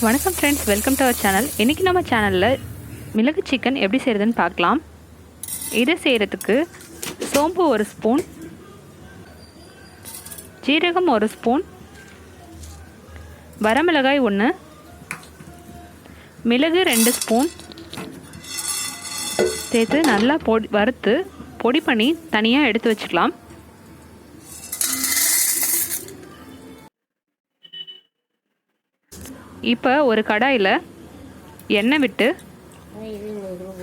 வணக்கம் friends, welcome to our channel. இன்றைக்கி நம்ம சேனலில் மிளகு சிக்கன் எப்படி செய்கிறதுன்னு பார்க்கலாம். இதை செய்கிறதுக்கு சோம்பு 1 ஸ்பூன், ஜீரகம் 1 ஸ்பூன், வரமிளகாய் 1, மிளகு 2 ஸ்பூன் சேர்த்து நல்லா வறுத்து பொடி பண்ணி தனியாக எடுத்து வச்சுக்கலாம். இப்போ ஒரு கடாயில் எண்ணெய் விட்டு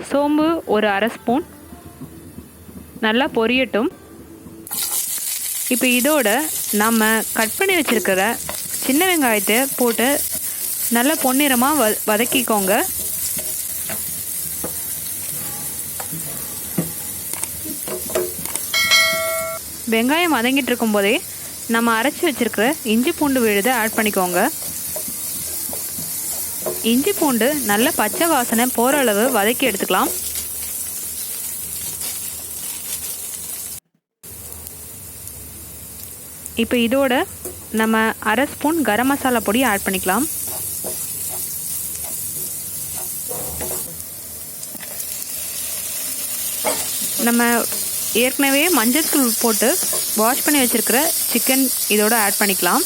சோம்பு ஒரு 1/2 ஸ்பூன் நல்லா பொரியட்டும். இப்போ இதோட நம்ம கட் பண்ணி வச்சுருக்கிற சின்ன வெங்காயத்தை போட்டு நல்லா பொன்னிறமாக வதக்கிக்கோங்க. வெங்காயம் வதங்கிட்டு இருக்கும்போதே நம்ம அரைச்சி வச்சுருக்கிற இஞ்சி பூண்டு விழுதை ஆட் பண்ணிக்கோங்க. இஞ்சி பூண்டு நல்ல பச்சை வாசனை போகிற அளவு வதக்கி எடுத்துக்கலாம். இப்போ இதோட நம்ம 1/2 ஸ்பூன் கரம் மசாலா பொடி ஆட் பண்ணிக்கலாம். நம்ம ஏற்கனவே மஞ்சள் தூள் போட்டு வாஷ் பண்ணி வச்சுருக்கிற சிக்கன் இதோட ஆட் பண்ணிக்கலாம்.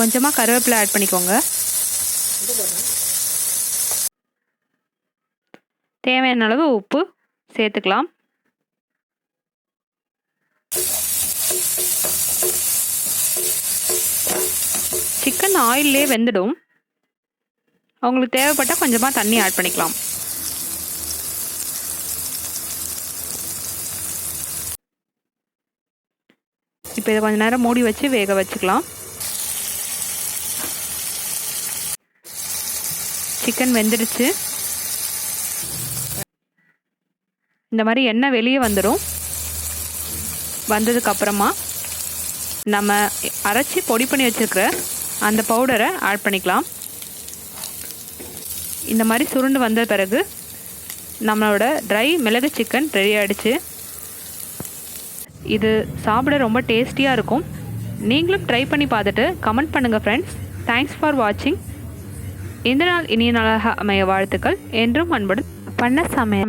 கொஞ்சமாக கருவேப்பிலை ஆட் பண்ணிக்கோங்க. தேவையான அளவு உப்பு சேர்த்துக்கலாம். சிக்கன் ஆயிலே வெந்துடும். உங்களுக்கு தேவைப்பட்டால் கொஞ்சமாக தண்ணி ஆட் பண்ணிக்கலாம். இப்போ இதை கொஞ்சம் நேரம் மூடி வச்சு வேக வச்சுக்கலாம். சிக்கன் வெந்துடுச்சு. இந்த மாதிரி எண்ணெய் வெளியே வந்துடும். வந்ததுக்கப்புறமா நம்ம அரைச்சி பொடி பண்ணி வச்சுருக்கிற அந்த பவுடரை ஆட் பண்ணிக்கலாம். இந்த மாதிரி சுருண்டு வந்த பிறகு நம்மளோட ட்ரை மிளகு சிக்கன் ரெடி ஆகிடுச்சு. இது சாப்பிட ரொம்ப டேஸ்டியாக இருக்கும். நீங்களும் ட்ரை பண்ணி பார்த்துட்டு கமெண்ட் பண்ணுங்கள் ஃப்ரெண்ட்ஸ். தேங்க்ஸ் ஃபார் வாட்சிங். இந்த நாள் இனிய நாளாக அமைய வாழ்த்துக்கள். என்றும் அன்புடன் பண்ண சமயம்.